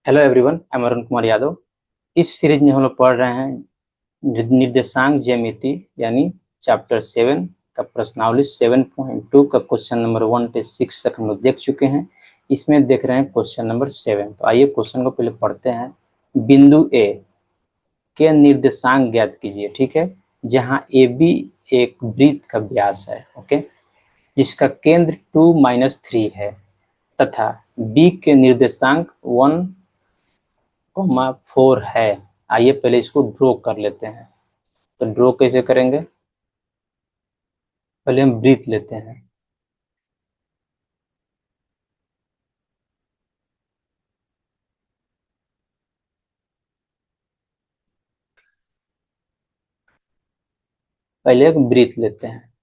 Hello everyone, I am Arun Kumar Yadav. इस series में हम लोग पढ़ रहे हैं निर्देशांक ज्यामिति यानी चैप्टर 7 का प्रश्नावली 7.2 का क्वेश्चन नंबर 1 से 6 तक हम लोग देख चुके हैं। इसमें देख रहे हैं क्वेश्चन नंबर 7। तो आइए क्वेश्चन को पहले पढ़ते हैं। बिंदु ए के निर्देशांक ज्ञात कीजिए। ठीक है, जहां ए बी एक वृत्त का व्यास है, ओके, जिसका केंद्र 2-3 है तथा बी के निर्देशांक 1,4 है। आइए पहले इसको ड्रॉ कर लेते हैं। तो ड्रॉ कैसे करेंगे? पहले हम वृत्त लेते हैं। पहले एक वृत्त लेते हैं।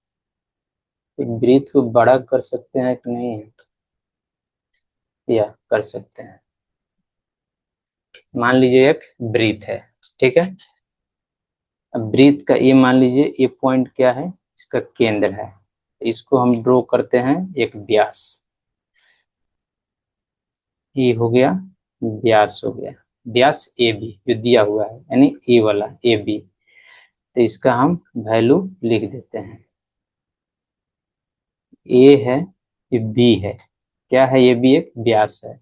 एक वृत्त को बड़ा कर सकते हैं कि नहीं, या कर सकते हैं। मान लीजिए एक वृत्त है, ठीक है। अब वृत्त का ये मान लीजिए ये पॉइंट क्या है, इसका केंद्र है। इसको हम ड्रॉ करते हैं एक व्यास। ये हो गया व्यास, हो गया व्यास ए बी जो दिया हुआ है, यानी ए वाला ए बी। तो इसका हम वैल्यू लिख देते हैं। ए है, ये बी है। क्या है? ये भी एक व्यास है।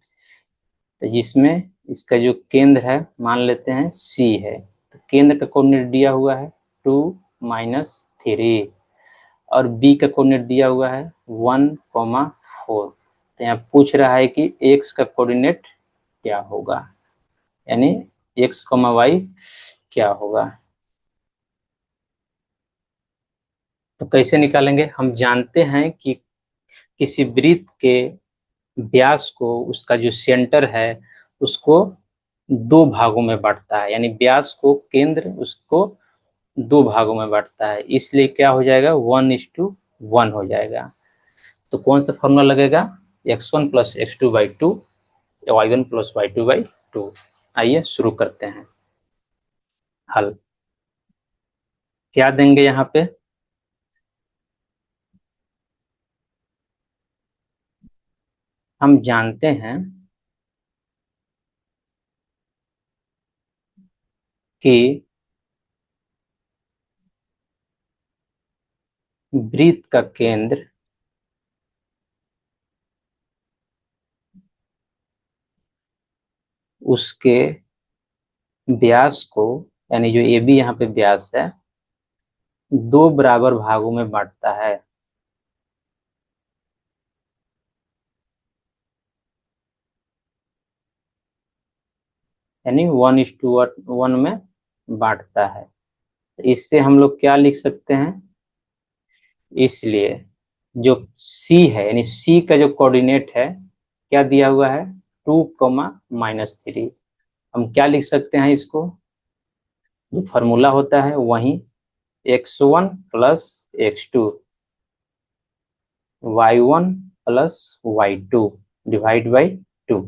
तो जिसमें इसका जो केंद्र है मान लेते हैं सी है। तो केंद्र का कोऑर्डिनेट दिया हुआ है 2-3 और बी का कोऑर्डिनेट दिया हुआ है 1,4। तो यहाँ पूछ रहा है कि एक्स का कोऑर्डिनेट क्या होगा, यानी एक्स, वाई क्या होगा। तो कैसे निकालेंगे? हम जानते हैं कि किसी वृत्त के व्यास को, उसका जो सेंटर है उसको दो भागों में बांटता है, यानी व्यास को केंद्र उसको दो भागों में बांटता है। इसलिए क्या हो जाएगा? 1:1 हो जाएगा। तो कौन सा फॉर्मूला लगेगा? x1 + x2/2 या y1 + y2/2। आइए शुरू करते हैं हल। क्या देंगे यहाँ पे? हम जानते हैं कि वृत्त का केंद्र उसके व्यास को, यानी जो ए बी यहाँ पे व्यास है, दो बराबर भागों में बांटता है। यानी 1:1 में बांटता है। इससे हम लोग क्या लिख सकते हैं? इसलिए जो C है, यानी C का जो कोऑर्डिनेट है क्या दिया हुआ है? 2, -3। हम क्या लिख सकते हैं इसको? जो फॉर्मूला होता है वही, x1 + x2 y1 + y2 divide by 2।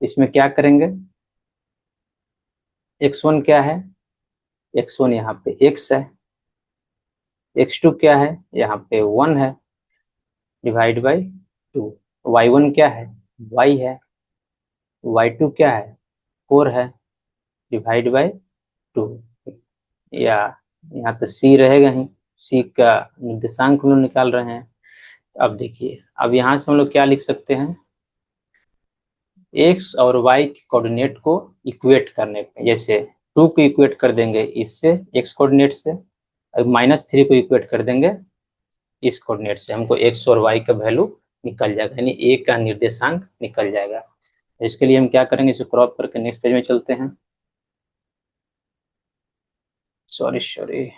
इसमें क्या करेंगे? x1 क्या है? x1 यहाँ पे x है। x2 क्या है? यहाँ पे 1 है, डिवाइड बाई 2। y1 क्या है? y है। y2 क्या है? 4 है, डिवाइड बाई 2। या यहाँ तो c रहेगा ही, c का निर्देशांक हम लोग निकाल रहे हैं। अब देखिए, अब यहाँ से हम लोग क्या लिख सकते हैं? x और y के कोऑर्डिनेट को इक्वेट करने पे, जैसे 2 को इक्वेट कर देंगे इससे, x कोऑर्डिनेट से, और -3 को इक्वेट कर देंगे इस कोऑर्डिनेट से, हमको x और y का वैल्यू निकल जाएगा, यानी a का निर्देशांक निकल जाएगा। इसके लिए हम क्या करेंगे? इसे क्रॉप करके नेक्स्ट पेज में चलते हैं। सॉरी सॉरी,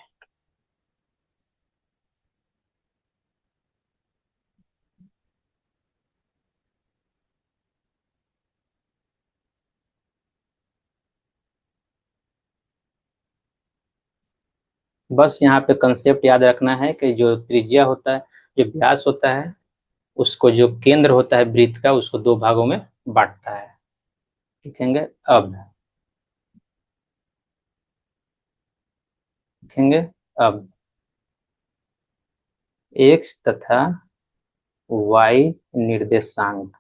बस यहाँ पे कंसेप्ट याद रखना है कि जो त्रिज्या होता है, जो व्यास होता है, उसको जो केंद्र होता है वृत्त का, उसको दो भागों में बांटता है। लिखेंगे अब, लिखेंगे अब x तथा y निर्देशांक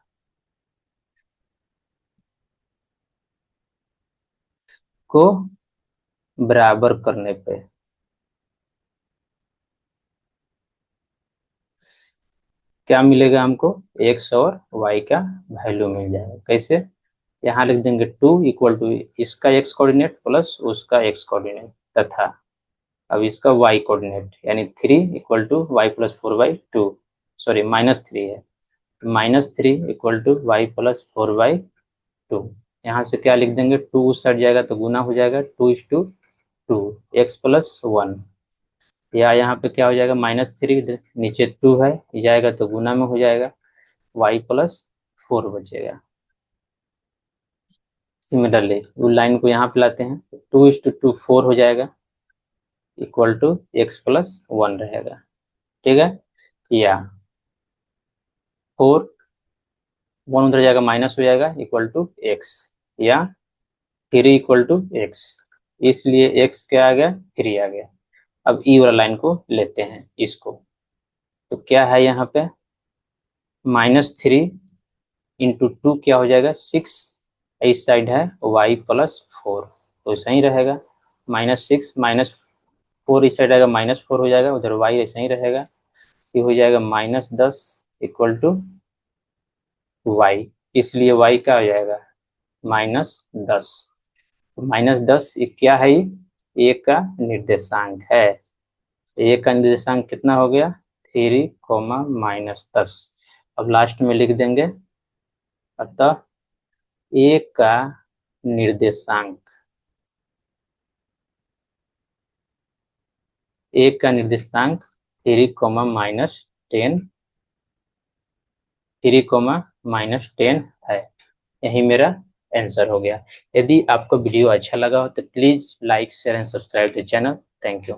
को बराबर करने पे क्या मिलेगा हमको, x और y का वैल्यू मिल जाएगा। कैसे, यहाँ लिख देंगे 2 इक्वल टू इसका x कोऑर्डिनेट प्लस उसका x कोऑर्डिनेट तथा अब इसका y कोऑर्डिनेट यानी 3 equal to y plus 4/2, sorry -3 है, -3 इक्वल टू वाई प्लस 4/2। यहाँ से क्या लिख देंगे, 2 उस साइड जाएगा तो गुना हो जाएगा, 2:2 x प्लस 1, या यहाँ पे क्या हो जाएगा, -3 नीचे 2 है, ये जाएगा तो गुना में हो जाएगा, y प्लस 4 बचेगा। सिमिलरली उस लाइन को यहाँ पे लाते हैं, 2:2 4 हो जाएगा इक्वल टू x प्लस 1 रहेगा। ठीक है, या 4 1 उधर जाएगा माइनस हो जाएगा इक्वल टू x, या 3 इक्वल टू x, इसलिए x क्या आ गया, 3 आ गया। अब ई वाला लाइन को लेते हैं इसको, तो क्या है यहाँ पे, -3 इंटू 2 क्या हो जाएगा 6, इस साइड है y प्लस 4 तो ऐसा ही रहेगा, -6 -4 इस साइड आएगा -4 हो जाएगा, उधर y ऐसा ही रहेगा, ये हो जाएगा -10 इक्वल टू y, इसलिए y क्या हो जाएगा, -10। तो -10 ये क्या है, ये a का निर्देशांक है, a का निर्देशांक कितना हो गया, 3, -10। अब लास्ट में लिख देंगे, अतः a का निर्देशांक, a का निर्देशांक 3, -10, 3, है। यही मेरा आंसर हो गया। यदि आपको वीडियो अच्छा लगा हो तो please like share and subscribe the channel. Thank you.